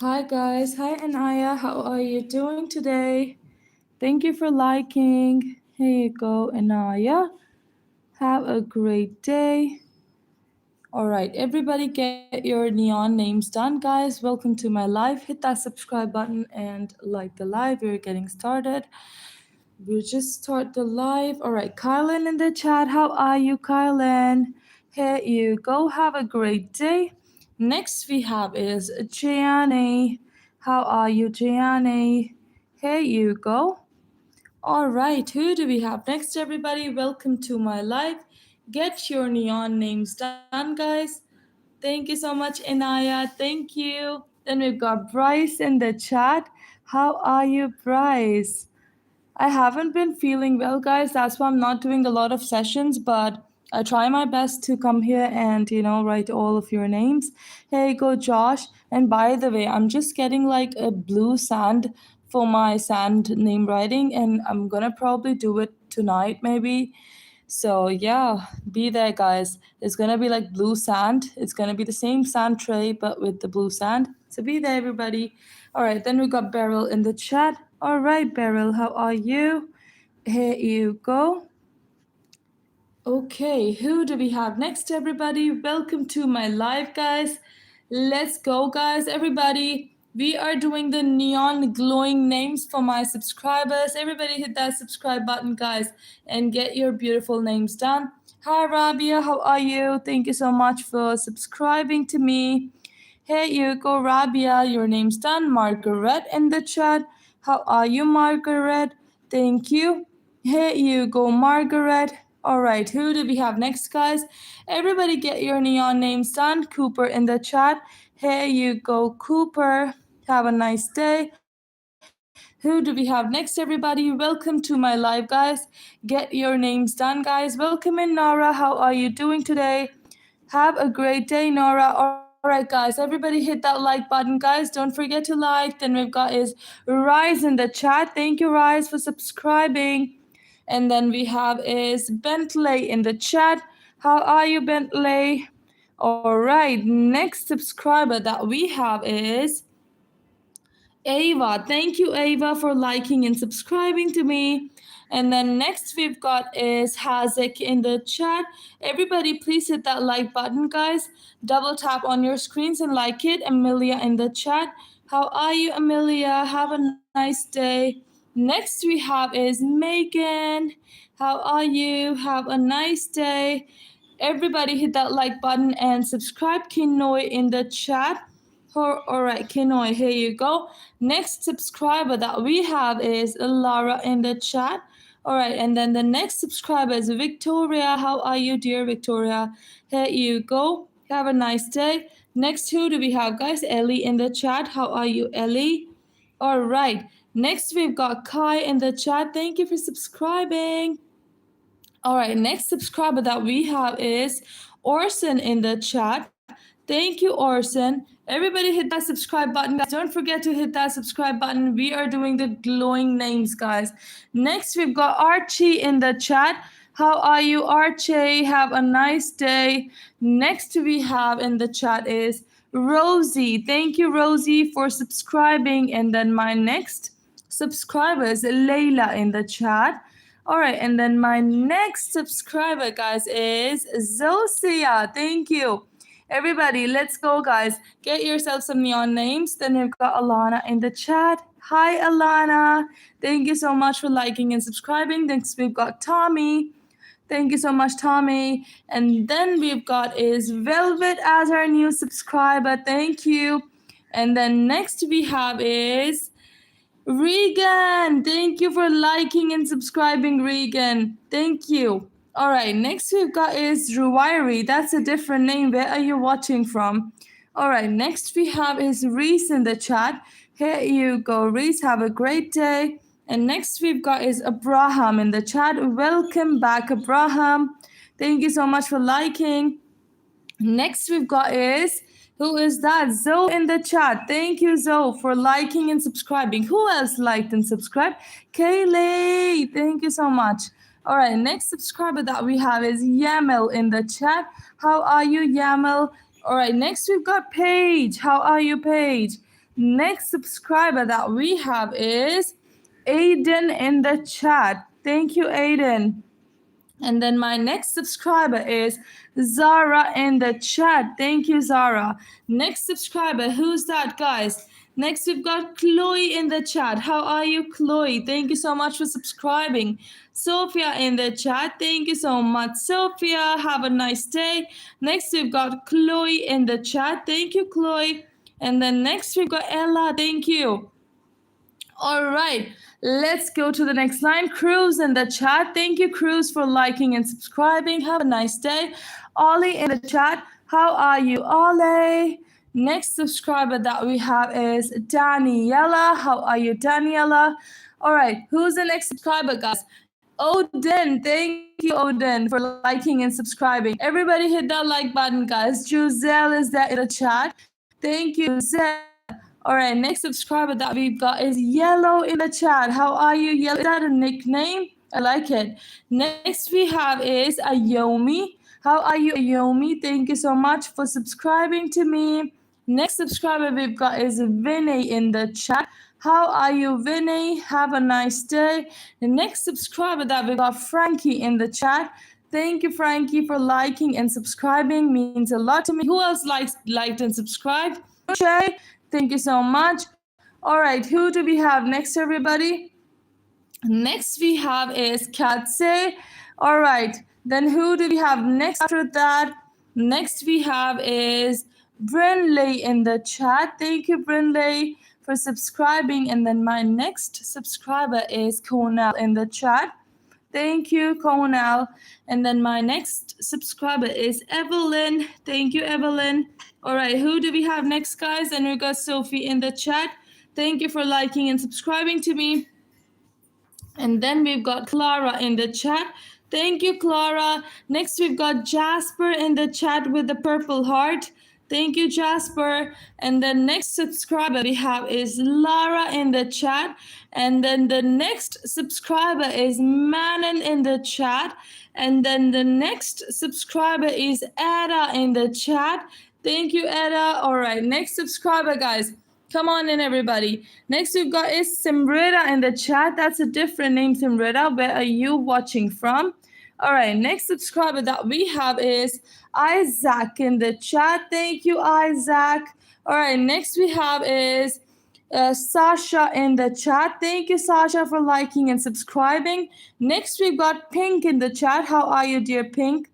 Hi guys, hi Anaya, how are you doing today? Thank you for liking. Here you go, Anaya. Have a great day. Alright, everybody get your neon names done, guys. Welcome to my live. Hit that subscribe button and like the live. We're getting started. We'll just start the live. Alright, Kylan in the chat. How are you, Kylan? Here you go. Have a great day. Next we have is Gianni. How are you, Gianni? Here you go. All right, who do we have next, everybody? Welcome to my live. Get your neon names done, guys. Thank you so much, Inaya. Thank you. Then we've got Bryce in the chat. How are you, Bryce? I haven't been feeling well, guys. That's why I'm not doing a lot of sessions, but I try my best to come here and, write all of your names. Hey, go, Josh. And by the way, I'm just getting like a blue sand for my sand name writing, and I'm gonna probably do it tonight, maybe. So, yeah, be there, guys. It's gonna be like blue sand. It's gonna be the same sand tray, but with the blue sand. So, be there, everybody. All right, then we got Beryl in the chat. All right, Beryl, how are you? Here you go. Okay, who do we have next, everybody? Welcome to my live, guys. Let's go, guys, everybody. We are doing the neon glowing names for my subscribers. Everybody hit that subscribe button, guys, and get your beautiful names done. Hi, Rabia, how are you? Thank you so much for subscribing to me. Here you go, Rabia. Your name's done. Margaret in the chat. How are you, Margaret? Thank you. Here you go, Margaret. All right, who do we have next, guys? Everybody get your neon names done. Cooper in the chat. Here you go, Cooper. Have a nice day. Who do we have next, everybody? Welcome to my live, guys. Get your names done, guys. Welcome in, Nora. How are you doing today? Have a great day, Nora. All right, guys, everybody hit that like button, guys. Don't forget to like. Then we've got is Rise in the chat. Thank you, Rise, for subscribing. And then we have is Bentley in the chat. How are you, Bentley? All right, next subscriber that we have is Ava. Thank you, Ava, for liking and subscribing to me. And then next we've got is Hazek in the chat. Everybody, please hit that like button, guys. Double tap on your screens and like it. Amelia in the chat. How are you, Amelia? Have a nice day. Next we have is Megan. How are you? Have a nice day. Everybody hit that like button and subscribe. Kinoy in the chat. All right, Kinoy, here you go. Next subscriber that we have is Lara in the chat. All right, and then the next subscriber is Victoria. How are you, dear Victoria? Here you go. Have a nice day. Next, who do we have, guys? Ellie in the chat. How are you, Ellie? All right. Next, we've got Kai in the chat. Thank you for subscribing. All right, next subscriber that we have is Orson in the chat. Thank you, Orson. Everybody hit that subscribe button, guys. Don't forget to hit that subscribe button. We are doing the glowing names, guys. Next, we've got Archie in the chat. How are you, Archie? Have a nice day. Next, we have in the chat is Rosie. Thank you, Rosie, for subscribing. And then my next subscriber is Layla in the chat. All right, and then my next subscriber, guys, is Zosia. Thank you. Everybody, let's go, guys. Get yourself some neon names. Then we've got Alana in the chat. Hi, Alana. Thank you so much for liking and subscribing. Next, we've got Tommy. Thank you so much, Tommy. And then we've got is Velvet as our new subscriber. Thank you. And then next we have is Regan. Thank you for liking and subscribing, Regan. Thank you. All right, next we've got is Ruwairi. That's a different name. Where are you watching from? All right, next we have is Reese in the chat. Here you go, Reese. Have a great day. And next we've got is Abraham in the chat. Welcome back, Abraham. Thank you so much for liking. Next we've got is, who is that? Zoe in the chat. Thank you, Zoe, for liking and subscribing. Who else liked and subscribed? Kaylee. Thank you so much. All right, next subscriber that we have is Yamel in the chat. How are you, Yamel? All right, next we've got Paige. How are you, Paige? Next subscriber that we have is Aiden in the chat. Thank you, Aiden. And then my next subscriber is Zara in the chat. Thank you, Zara. Next subscriber, who's that, guys? Next, we've got Chloe in the chat. How are you, Chloe? Thank you so much for subscribing. Sophia in the chat. Thank you so much, Sophia. Have a nice day. Next, we've got Chloe in the chat. Thank you, Chloe. And then next, we've got Ella. Thank you. All right, let's go to the next line. Cruz in the chat. Thank you, Cruz, for liking and subscribing. Have a nice day. Ollie in the chat. How are you, Ollie? Next subscriber that we have is Daniela. How are you, Daniela? All right, who's the next subscriber, guys? Odin, thank you, Odin, for liking and subscribing. Everybody hit that like button, guys. Giselle is there in the chat. Thank you, Giselle. All right, next subscriber that we've got is Yellow in the chat. How are you, Yellow? Is that a nickname? I like it. Next we have is Ayomi. How are you, Ayomi? Thank you so much for subscribing to me. Next subscriber we've got is Vinny in the chat. How are you, Vinny? Have a nice day. The next subscriber that we got, Frankie in the chat. Thank you, Frankie, for liking and subscribing. Means a lot to me. Who else liked and subscribed? Shay, thank you so much. All right, who do we have next, everybody? Next we have is Katse. All right, then who do we have next after that? Next we have is Brinley in the chat. Thank you, Brinley, for subscribing. And then my next subscriber is Konal in the chat. Thank you, Konal. And then my next subscriber is Evelyn. Thank you, Evelyn. All right, who do we have next, guys? And we got Sophie in the chat. Thank you for liking and subscribing to me. And then we've got Clara in the chat. Thank you, Clara. Next, we've got Jasper in the chat with the purple heart. Thank you, Jasper. And the next subscriber we have is Lara in the chat. And then the next subscriber is Manon in the chat. And then the next subscriber is Ada in the chat. Thank you, Ada. All right, next subscriber, guys. Come on in, everybody. Next we've got is Simrita in the chat. That's a different name, Simrita. Where are you watching from? All right, next subscriber that we have is Isaac in the chat. Thank you, Isaac. All right, next we have is Sasha in the chat. Thank you, Sasha, for liking and subscribing. Next we've got Pink in the chat. How are you, dear Pink?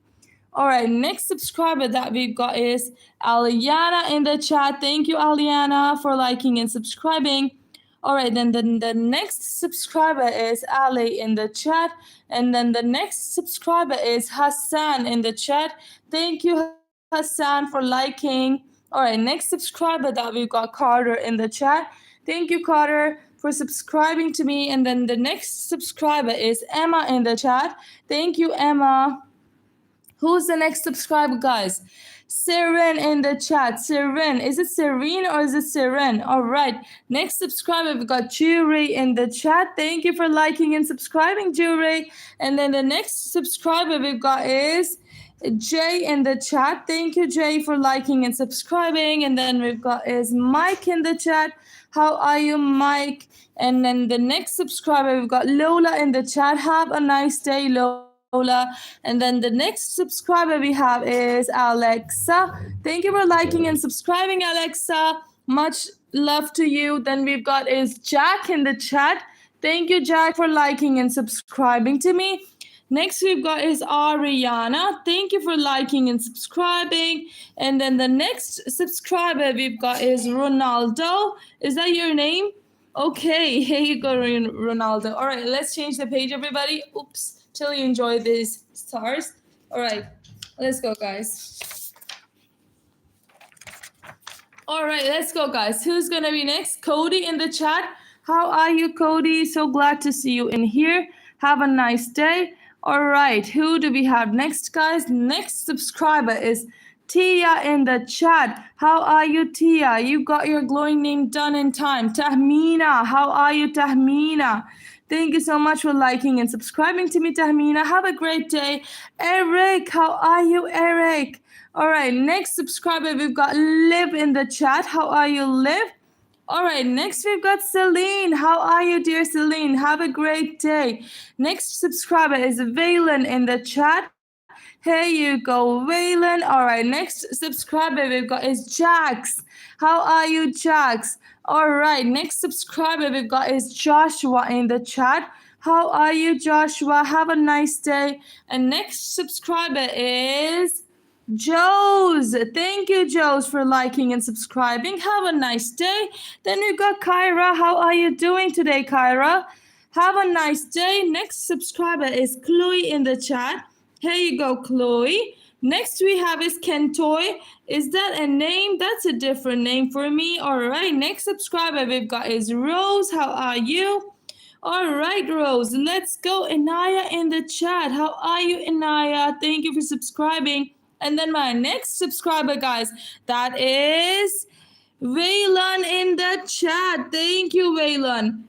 All right, next subscriber that we've got is Aliana in the chat. Thank you, Aliana, for liking and subscribing. All right, then the next subscriber is Ali in the chat. And then the next subscriber is Hassan in the chat. Thank you, Hassan, for liking. All right, next subscriber that we've got, Carter in the chat. Thank you, Carter, for subscribing to me. And then the next subscriber is Emma in the chat. Thank you, Emma. Who's the next subscriber, guys? Seren in the chat. Seren. Is it Serene or is it Seren? All right. Next subscriber, we've got Jury in the chat. Thank you for liking and subscribing, Jury. And then the next subscriber we've got is Jay in the chat. Thank you, Jay, for liking and subscribing. And then we've got is Mike in the chat. How are you, Mike? And then the next subscriber, we've got Lola in the chat. Have a nice day, Lola. And then the next subscriber we have is Alexa. Thank you for liking and subscribing, Alexa. Much love to you. Then we've got is Jack in the chat. Thank you, Jack, for liking and subscribing to me. Next we've got is Ariana. Thank you for liking and subscribing. And then the next subscriber we've got is Ronaldo. Is that your name? Okay, here you go, Ronaldo. All right, let's change the page, everybody. Oops. Till you enjoy these stars. All right, let's go, guys. All right, let's go, guys. Who's gonna be next? Cody in the chat. How are you, Cody? So glad to see you in here. Have a nice day. All right, who do we have next, guys? Next subscriber is Tia in the chat. How are you, Tia? You got your glowing name done in time. Tahmina, how are you, Tahmina? Thank you so much for liking and subscribing to me, Tahmina. Have a great day. Eric, how are you, Eric? All right, next subscriber, we've got Liv in the chat. How are you, Liv? All right, next we've got Celine. How are you, dear Celine? Have a great day. Next subscriber is Valen in the chat. Here you go, Valen. All right, next subscriber we've got is Jax. How are you, Jax? All right, next subscriber we've got is Joshua in the chat. How are you, Joshua? Have a nice day. And next subscriber is Joes. Thank you, Joes, for liking and subscribing. Have a nice day. Then we've got Kyra. How are you doing today, Kyra? Have a nice day. Next subscriber is Chloe in the chat. Here you go, Chloe. Next we have is Kentoy. Is that a name? That's a different name for me. All right. Next subscriber we've got is Rose. How are you? All right, Rose. Let's go. Inaya in the chat. How are you, Inaya? Thank you for subscribing. And then my next subscriber, guys, that is Vaylan in the chat. Thank you, Vaylan.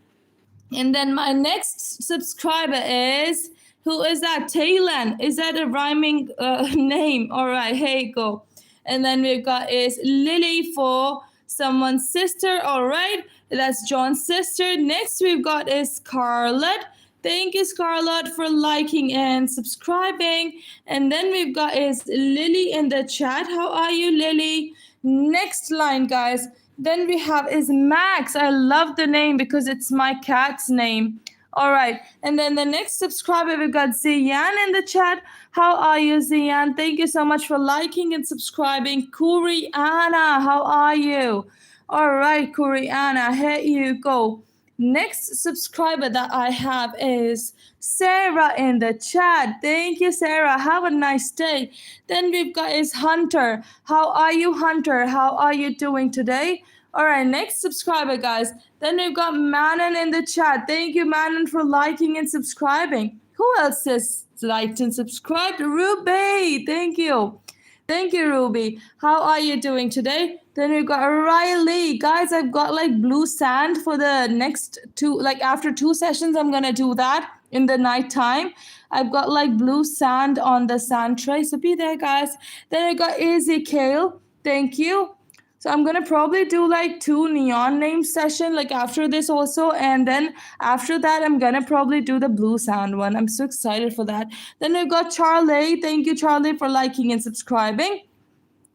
And then my next subscriber is, who is that? Taylan. Is that a rhyming name? All right, here you go. And then we've got is Lily for someone's sister. All right, that's John's sister. Next we've got is Scarlett. Thank you, Scarlett, for liking and subscribing. And then we've got is Lily in the chat. How are you, Lily? Next line, guys. Then we have is Max. I love the name because it's my cat's name. All right. And then the next subscriber, we've got Ziyan in the chat. How are you, Ziyan? Thank you so much for liking and subscribing. Kuriana, how are you? All right, Kuriana, here you go. Next subscriber that I have is Sarah in the chat. Thank you, Sarah. Have a nice day. Then we've got is Hunter. How are you, Hunter? How are you doing today? All right, next subscriber, guys. Then we've got Manon in the chat. Thank you, Manon, for liking and subscribing. Who else has liked and subscribed? Ruby. Thank you. Thank you, Ruby. How are you doing today? Then we've got Riley. Guys, I've got like blue sand for the next two, like after 2 sessions, I'm going to do that in the night time. I've got like blue sand on the sand tray. So be there, guys. Then I got Ezekiel. Thank you. So I'm going to probably do like 2 neon name session like after this also. And then after that, I'm going to probably do the blue sand one. I'm so excited for that. Then we've got Charlie. Thank you, Charlie, for liking and subscribing.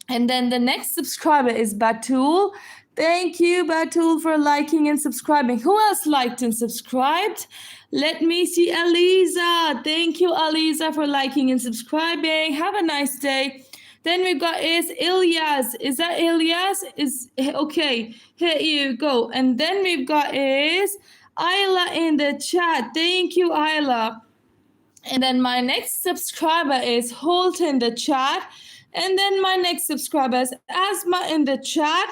And then the next subscriber is Batul. Thank you, Batul, for liking and subscribing. Who else liked and subscribed? Let me see, Aliza. Thank you, Aliza, for liking and subscribing. Have a nice day. Then we got is Ilyas. Is that Ilyas? Is okay. Here you go. And then we've got is Ayla in the chat. Thank you, Ayla. And then my next subscriber is Holt in the chat. And then my next subscriber is Asma in the chat.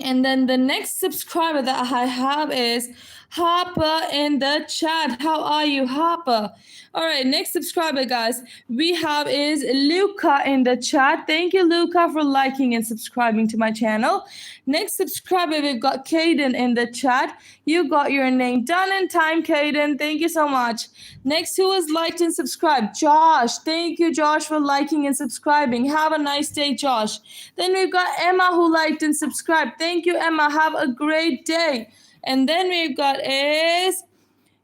And then the next subscriber that I have is Harper in the chat. How are you, Harper? All right, next subscriber, guys, we have is Luca in the chat. Thank you, Luca, for liking and subscribing to my channel. Next subscriber, we've got Caden in the chat. You got your name done in time, Caden. Thank you so much. Next, who has liked and subscribed? Josh. Thank you, Josh, for liking and subscribing. Have a nice day, Josh. Then we've got Emma who liked and subscribed. Thank you, Emma. Have a great day. And then we've got is,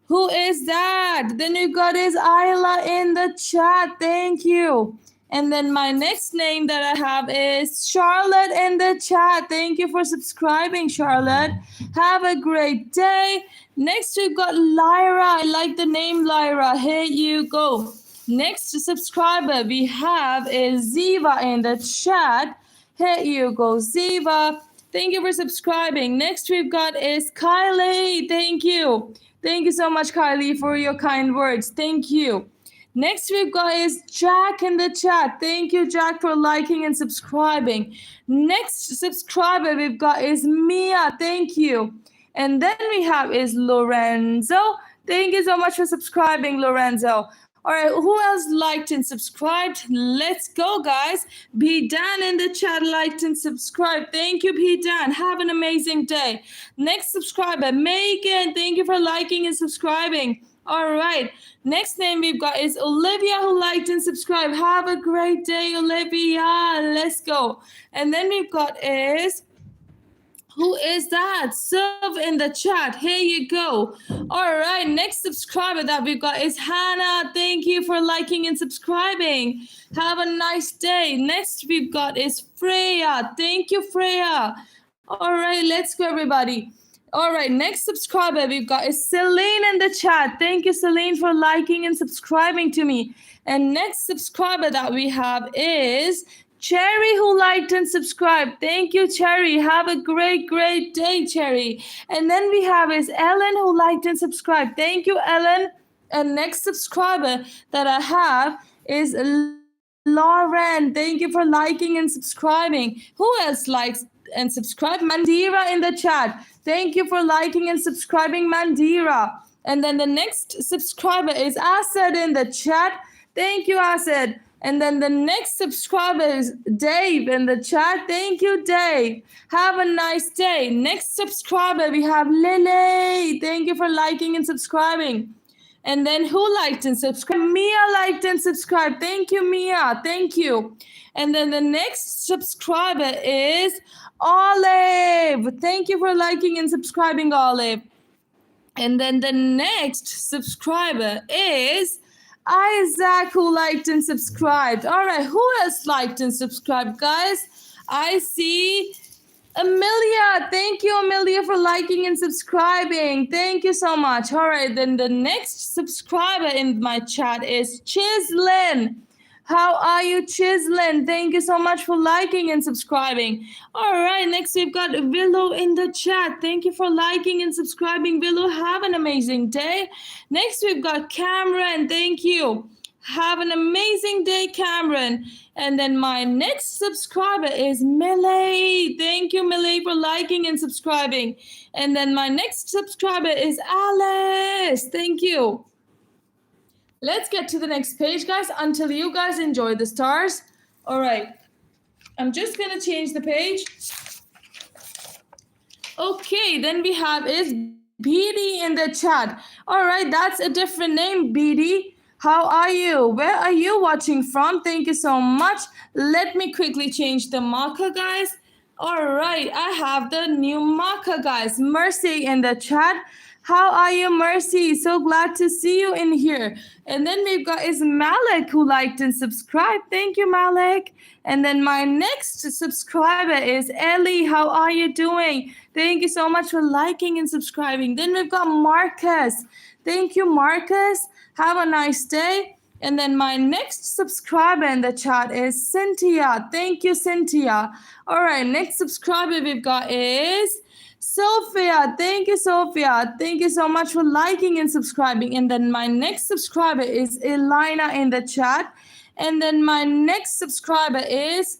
who is that? Then we've got is Ayla in the chat. Thank you. And then my next name that I have is Charlotte in the chat. Thank you for subscribing, Charlotte. Have a great day. Next, we've got Lyra. I like the name Lyra. Here you go. Next subscriber we have is Ziva in the chat. Here you go, Ziva. Thank you for subscribing. Next we've got is Kylie. Thank you. Thank you so much, Kylie, for your kind words. Thank you. Next we've got is Jack in the chat. Thank you, Jack, for liking and subscribing. Next subscriber we've got is Mia. Thank you. And then we have is Lorenzo. Thank you so much for subscribing, Lorenzo. All right, who else liked and subscribed? Let's go, guys. B Dan in the chat liked and subscribed. Thank you, B Dan. Have an amazing day. Next subscriber, Megan. Thank you for liking and subscribing. All right. Next name we've got is Olivia who liked and subscribed. Have a great day, Olivia. Let's go. And then we've got is Who is that? Serve in the chat. Here you go. All right. Next subscriber that we've got is Hannah. Thank you for liking and subscribing. Have a nice day. Next we've got is Freya. Thank you, Freya. All right. Let's go, everybody. All right. Next subscriber we've got is Celine in the chat. Thank you, Celine, for liking and subscribing to me. And next subscriber that we have is Cherry, who liked and subscribed. Thank you, Cherry. Have a great, great day, Cherry. And then we have is Ellen, who liked and subscribed. Thank you, Ellen. And next subscriber that I have is Lauren. Thank you for liking and subscribing. Who else likes and subscribe? Mandira in the chat. Thank you for liking and subscribing, Mandira. And then the next subscriber is Asad in the chat. Thank you, Asad. And then the next subscriber is Dave in the chat. Thank you, Dave. Have a nice day. Next subscriber, we have Lily. Thank you for liking and subscribing. And then who liked and subscribed? Mia liked and subscribed. Thank you, Mia. Thank you. And then the next subscriber is Olive. Thank you for liking and subscribing, Olive. And then the next subscriber is Isaac, who liked and subscribed. All right, who else liked and subscribed, guys? I see Amelia. Thank you, Amelia, for liking and subscribing. Thank you so much. All right, then the next subscriber in my chat is Chislin. How are you, Chislin? Thank you so much for liking and subscribing. All right, next we've got Willow in the chat. Thank you for liking and subscribing, Willow. Have an amazing day. Next we've got Cameron. Thank you. Have an amazing day, Cameron. And then my next subscriber is Millie. Thank you, Millie, for liking and subscribing. And then my next subscriber is Alice. Thank you. Let's get to the next page, guys, until you guys enjoy the stars. All right. I'm just going to change the page. Okay, then we have is BD in the chat. All right, that's a different name, BD. How are you? Where are you watching from? Thank you so much. Let me quickly change the marker, guys. All right, I have the new marker, guys. Mercy in the chat. How are you, Mercy? So glad to see you in here. And then we've got is Malik, who liked and subscribed. Thank you, Malik. And then my next subscriber is Ellie. How are you doing? Thank you so much for liking and subscribing. Then we've got Marcus. Thank you, Marcus. Have a nice day. And then my next subscriber in the chat is Cynthia. Thank you, Cynthia. All right, next subscriber we've got is Sophia. Thank you, Sophia. Thank you so much for liking and subscribing. And then my next subscriber is Elina in the chat. And then my next subscriber is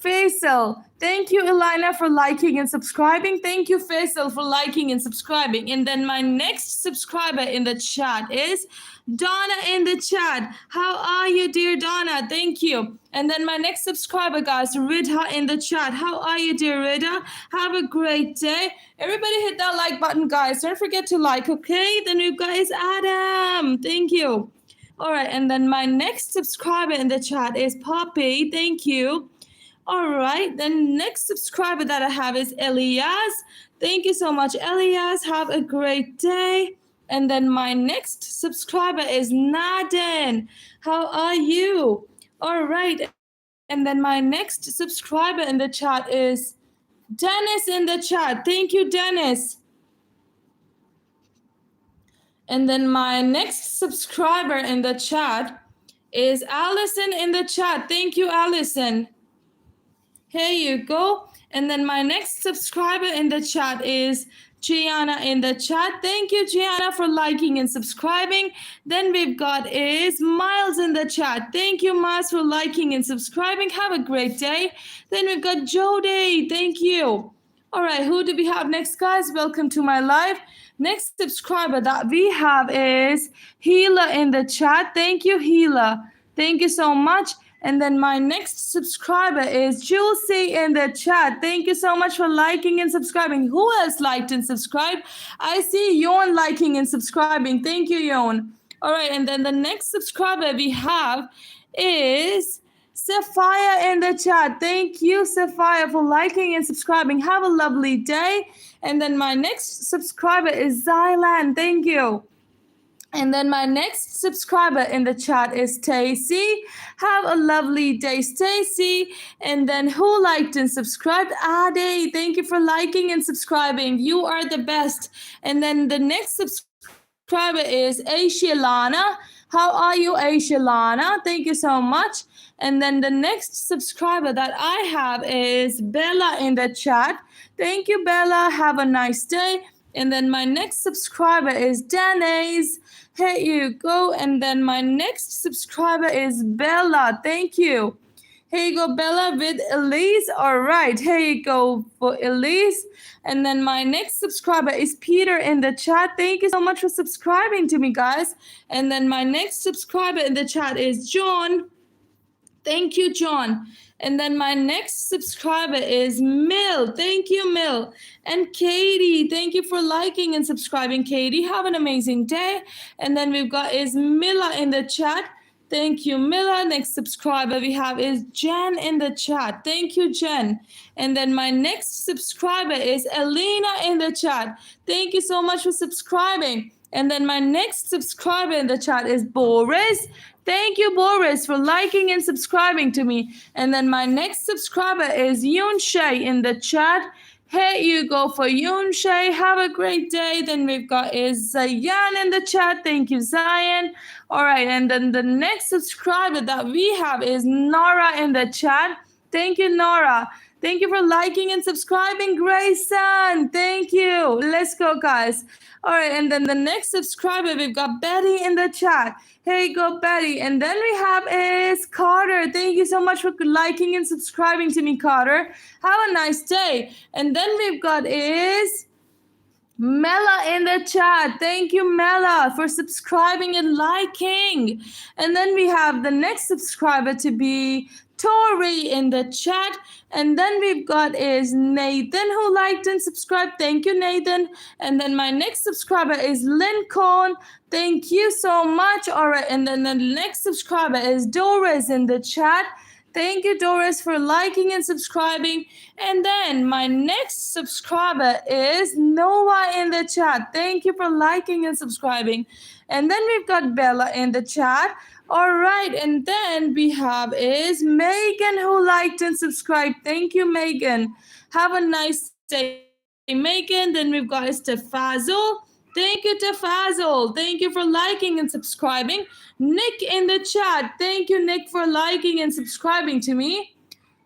Faisal. Thank you, Elina, for liking and subscribing. Thank you, Faisal, for liking and subscribing. And then my next subscriber in the chat is Donna in the chat. How are you, dear Donna? Thank you. And then my next subscriber, guys, Ridha in the chat. How are you, dear Ridha? Have a great day. Everybody hit that like button, guys. Don't forget to like, okay? Then we've got is Adam. Thank you. All right, and then my next subscriber in the chat is Poppy. Thank you. All right, then next subscriber that I have is Elias. Thank you so much, Elias. Have a great day. And then my next subscriber is Nadine. How are you? All right. And then my next subscriber in the chat is Dennis in the chat. Thank you, Dennis. And then my next subscriber in the chat is Allison in the chat. Thank you, Allison. Here you go. And then my next subscriber in the chat is Gianna in the chat. Thank you, Gianna, for liking and subscribing. Then we've got is Miles in the chat. Thank you, Miles, for liking and subscribing. Have a great day. Then we've got Jody. Thank you. All right, who do we have next, guys? Welcome to my live. Next subscriber that we have is Hila in the chat. Thank you, Hila. Thank you so much. And then my next subscriber is Juicy in the chat. Thank you so much for liking and subscribing. Who else liked and subscribed? I see Yon liking and subscribing. Thank you, Yon. All right, and then the next subscriber we have is Sapphire in the chat. Thank you, Sapphire, for liking and subscribing. Have a lovely day. And then my next subscriber is Zylan. Thank you. And then my next subscriber in the chat is Stacy. Have a lovely day, Stacy. And then who liked and subscribed? Ade. Thank you for liking and subscribing. You are the best. And then the next subscriber is Aishalana. How are you, Aishalana? Thank you so much. And then the next subscriber that I have is Bella in the chat. Thank you, Bella. Have a nice day. And then my next subscriber is Denise. Here you go. And then my next subscriber is Bella. Thank you. Here you go, Bella with Elise. All right. Here you go for Elise. And then my next subscriber is Peter in the chat. Thank you so much for subscribing to me, guys. And then my next subscriber in the chat is John. Thank you, John. And then my next subscriber is Mill. Thank you, Mill. And Katie, thank you for liking and subscribing, Katie. Have an amazing day. And then we've got is Mila in the chat. Thank you, Mila. Next subscriber we have is Jen in the chat. Thank you, Jen. And then my next subscriber is Elena in the chat. Thank you so much for subscribing. And then my next subscriber in the chat is Boris. Thank you, Boris, for liking and subscribing to me. And then my next subscriber is Yoon Shay in the chat. Here you go for Yoon Shay. Have a great day. Then we've got is Zayan in the chat. Thank you, Zayan. All right, and then the next subscriber that we have is Nora in the chat. Thank you, Nora. Thank you for liking and subscribing, Grayson. Thank you. Let's go, guys. All right, and then the next subscriber, we've got Betty in the chat. Here you go, Betty. And then we have is Carter. Thank you so much for liking and subscribing to me, Carter. Have a nice day. And then we've got is Mela in the chat. Thank you, Mela, for subscribing and liking. And then we have the next subscriber to be Tori in the chat. And then we've got is Nathan who liked and subscribed. Thank you, Nathan. And then my next subscriber is Lincoln. Thank you so much. All right. And then the next subscriber is Doris in the chat. Thank you, Doris, for liking and subscribing. And then my next subscriber is Noah in the chat. Thank you for liking and subscribing. And then we've got Bella in the chat. All right, and then we have is Megan who liked and subscribed. Thank you, Megan. Have a nice day, Megan. Then we've got Tefazul. Thank you, Tefazul. Thank you for liking and subscribing. Nick in the chat. Thank you, Nick, for liking and subscribing to me.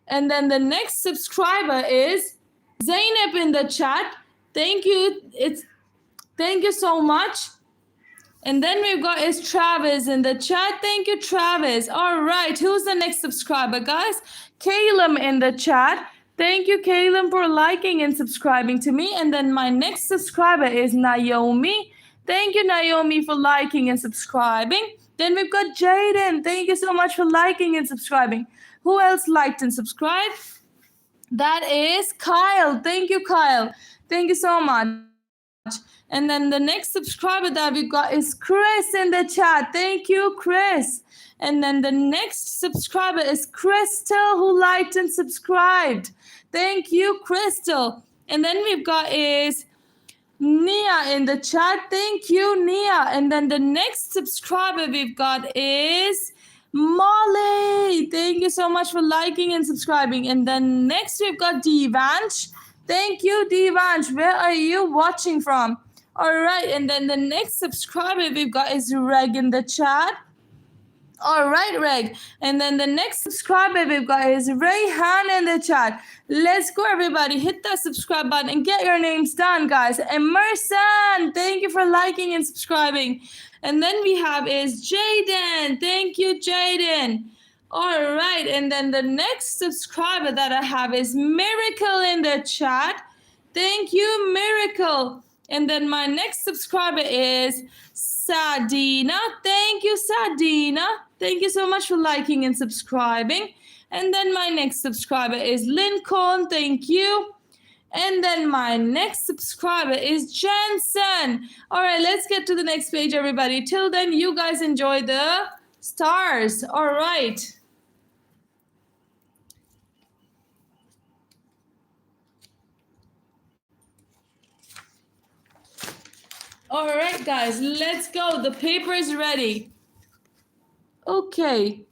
And then the next subscriber is Zainab in the chat. Thank you. Thank you so much. And then we've got is Travis in the chat. Thank you, Travis. All right, who's the next subscriber, guys? Caleb in the chat. Thank you, Caleb, for liking and subscribing to me. And then my next subscriber is Naomi. Thank you, Naomi, for liking and subscribing. Then we've got Jaden. Thank you so much for liking and subscribing. Who else liked and subscribed? That is Kyle. Thank you, Kyle. Thank you so much. And then the next subscriber that we got is Chris in the chat. Thank you, Chris. And then the next subscriber is Crystal who liked and subscribed. Thank you, Crystal. And then we've got is Nia in the chat. Thank you, Nia. And then the next subscriber we've got is Molly. Thank you so much for liking and subscribing. And then next we've got Devansh. Thank you, Devansh. Where are you watching from? All right, and then the next subscriber we've got is Reg in the chat. All right, Reg. And then the next subscriber we've got is Rayhan in the chat. Let's go, everybody. Hit that subscribe button and get your names done, guys. Emerson, thank you for liking and subscribing. And then we have is Jaden. Thank you, Jaden. All right, and then the next subscriber that I have is Miracle in the chat. Thank you, Miracle. And then my next subscriber is Sadina. Thank you, Sadina. Thank you so much for liking and subscribing. And then my next subscriber is Lincoln. Thank you. And then my next subscriber is Jensen. All right, let's get to the next page, everybody. Till then, you guys enjoy the stars. All right. All right, guys, let's go. The paper is ready. Okay.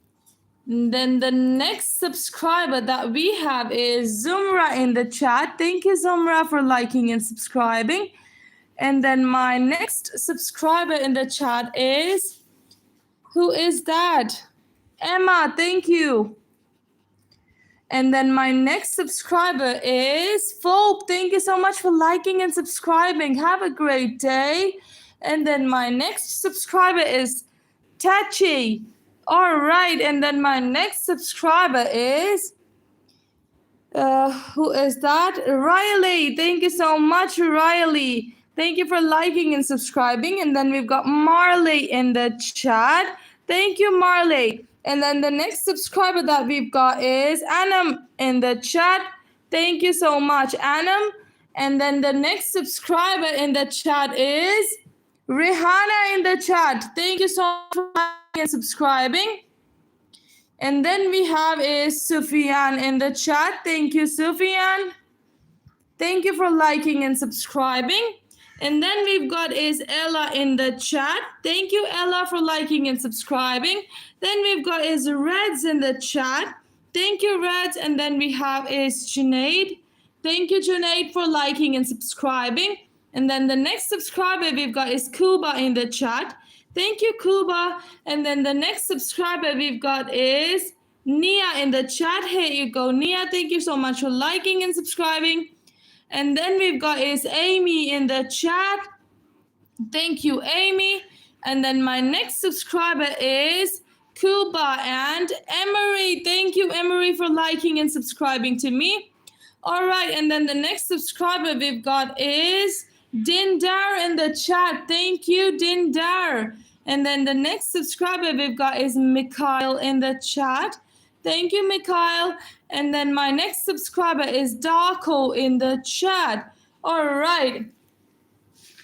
Then the next subscriber that we have is Zumra in the chat. Thank you, Zumra, for liking and subscribing. And then my next subscriber in the chat is, who is that? Emma, thank you. And then my next subscriber is Phobe. Thank you so much for liking and subscribing. Have a great day. And then my next subscriber is Tachi. All right. And then my next subscriber is, who is that? Riley. Thank you so much, Riley. Thank you for liking and subscribing. And then we've got Marley in the chat. Thank you, Marley. And then the next subscriber that we've got is Anam in the chat. Thank you so much, Anam. And then the next subscriber in the chat is Rihanna in the chat. Thank you so much for liking and subscribing. And then we have is Sufyan in the chat. Thank you, Sufyan. Thank you for liking and subscribing. And then we've got is Ella in the chat. Thank you, Ella, for liking and subscribing. Then we've got is Reds in the chat. Thank you, Reds. And then we have is Junaid. Thank you, Junaid, for liking and subscribing. And then the next subscriber we've got is Kuba in the chat. Thank you, Kuba. And then the next subscriber we've got is Nia in the chat. Here you go, Nia. Thank you so much for liking and subscribing. And then we've got is Amy in the chat. Thank you, Amy. And then my next subscriber is Kuba and Emery. Thank you, Emery, for liking and subscribing to me. All right, and then the next subscriber we've got is Dindar in the chat. Thank you, Dindar. And then the next subscriber we've got is Mikhail in the chat. Thank you, Mikhail. And then my next subscriber is Darko in the chat. All right.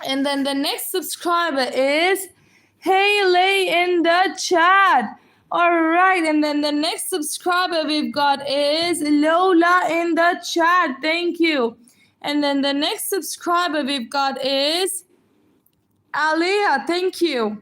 And then the next subscriber is Haley in the chat. All right. And then the next subscriber we've got is Lola in the chat. Thank you. And then the next subscriber we've got is Aliyah. Thank you.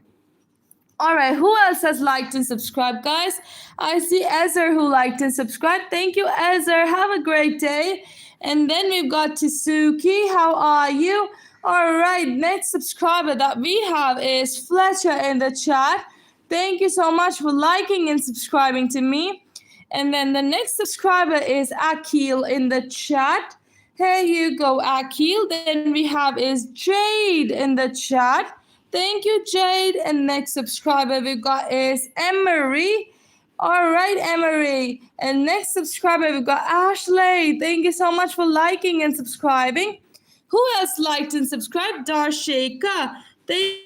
All right, who else has liked and subscribed, guys? I see Ezer who liked and subscribed. Thank you, Ezer. Have a great day. And then we've got Tsuki. How are you? All right, next subscriber that we have is Fletcher in the chat. Thank you so much for liking and subscribing to me. And then the next subscriber is Akil in the chat. Here you go, Akil. Then we have is Jade in the chat. Thank you, Jade. And next subscriber we've got is Emery. All right, Emery. And next subscriber we've got Ashley. Thank you so much for liking and subscribing. Who else liked and subscribed? Darshika. Thank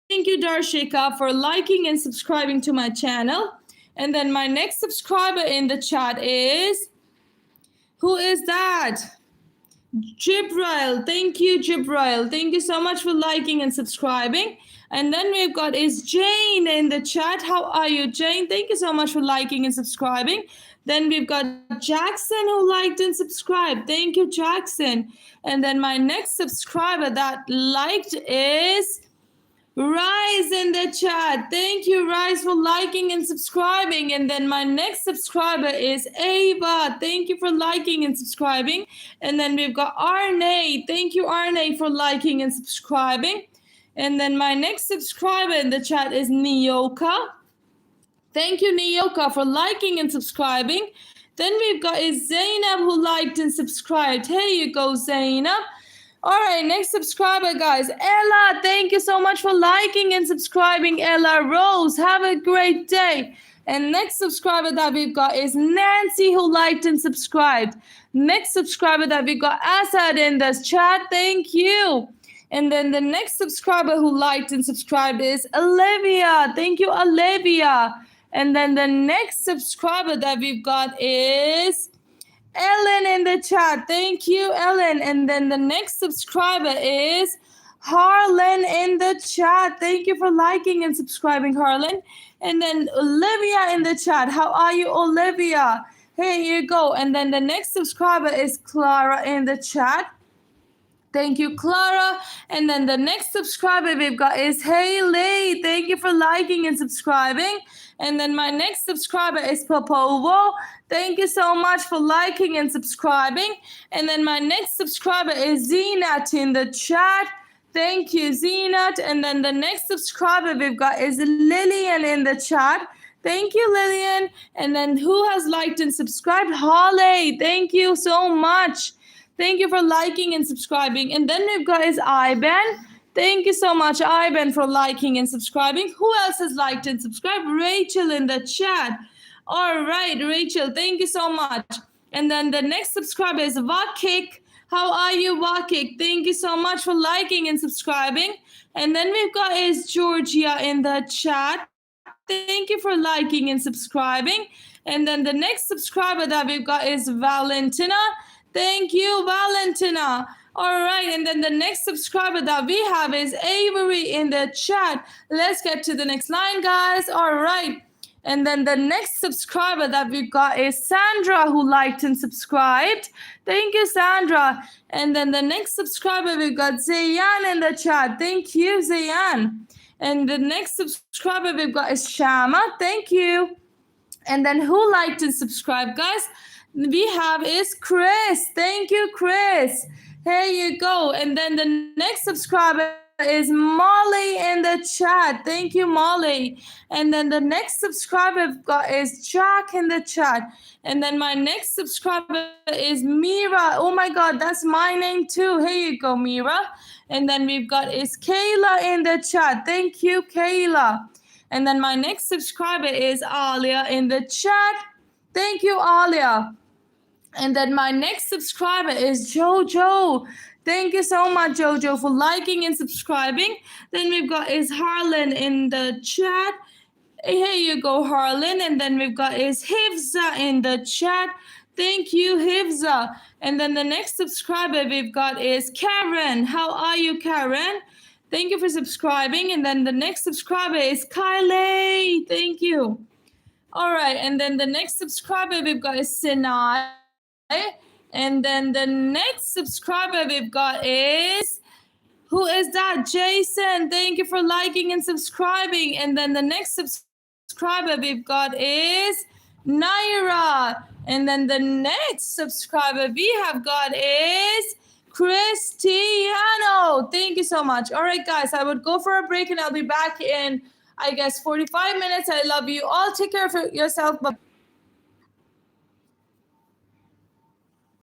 you, Darshika, for liking and subscribing to my channel. And then my next subscriber in the chat is, who is that? Jibrail. Thank you, Jibrail. Thank you so much for liking and subscribing. And then we've got is Jane in the chat. How are you, Jane? Thank you so much for liking and subscribing. Then we've got Jackson who liked and subscribed. Thank you, Jackson. And then my next subscriber that liked is Rise in the chat. Thank you, Rise, for liking and subscribing. And then my next subscriber is Ava. Thank you for liking and subscribing. And then we've got Arne. Thank you, Arne, for liking and subscribing. And then my next subscriber in the chat is Nioka. Thank you, Nioka, for liking and subscribing. Then we've got is Zainab who liked and subscribed. Here you go, Zainab. All right, next subscriber, guys. Ella, thank you so much for liking and subscribing. Ella Rose, have a great day. And next subscriber that we've got is Nancy, who liked and subscribed. Next subscriber that we've got Asad in the chat. Thank you. And then the next subscriber who liked and subscribed is Olivia. Thank you, Olivia. And then the next subscriber that we've got is Ellen in the chat. Thank you, Ellen. And then the next subscriber is Harlan in the chat. Thank you for liking and subscribing, Harlan. And then Olivia in the chat. How are you, Olivia? Here you go. And then the next subscriber is Clara in the chat. Thank you, Clara. And then the next subscriber we've got is Haley. Thank you for liking and subscribing. And then my next subscriber is Popovo. Thank you so much for liking and subscribing. And then my next subscriber is Zenat in the chat. Thank you, Zenat. And then the next subscriber we've got is Lillian in the chat. Thank you, Lillian. And then who has liked and subscribed? Holly. Thank you so much. Thank you for liking and subscribing. And then we've got is Iben. Thank you so much, Iben, for liking and subscribing. Who else has liked and subscribed? Rachel in the chat. All right, Rachel, thank you so much. And then the next subscriber is Vakik. How are you, Vakik? Thank you so much for liking and subscribing. And then we've got is Georgia in the chat. Thank you for liking and subscribing. And then the next subscriber that we've got is Valentina. Thank you, Valentina. All right, and then the next subscriber that we have is Avery in the chat. Let's get to the next line, guys. All right. And then the next subscriber that we've got is Sandra, who liked and subscribed. Thank you, Sandra. And then the next subscriber, we've got Zayan in the chat. Thank you, Zayan. And the next subscriber we've got is Shama. Thank you. And then who liked and subscribed, guys? We have is Chris. Thank you, Chris. Here you go. And then the next subscriber is Molly in the chat. Thank you, Molly. And then the next subscriber we've got is Jack in the chat. And then my next subscriber is Mira. Oh my God, that's my name too. Here you go, Mira. And then we've got is Kayla in the chat. Thank you, Kayla. And then my next subscriber is Alia in the chat. Thank you, Alia. And then my next subscriber is Jojo. Thank you so much, Jojo, for liking and subscribing. Then we've got is Harlan in the chat. Here you go, Harlan. And then we've got is Hifza in the chat. Thank you, Hifza. And then the next subscriber we've got is Karen. How are you, Karen? Thank you for subscribing. And then the next subscriber is Kylie. Thank you. All right. And then the next subscriber we've got is Sinai. And then the next subscriber we've got is, who is that? Jason. Thank you for liking and subscribing. And then the next subscriber we've got is Naira. And then the next subscriber we have got is Cristiano. Thank you so much. All right, guys, I would go for a break and I'll be back in, I guess, 45 minutes. I love you all. Take care of yourself. Bye.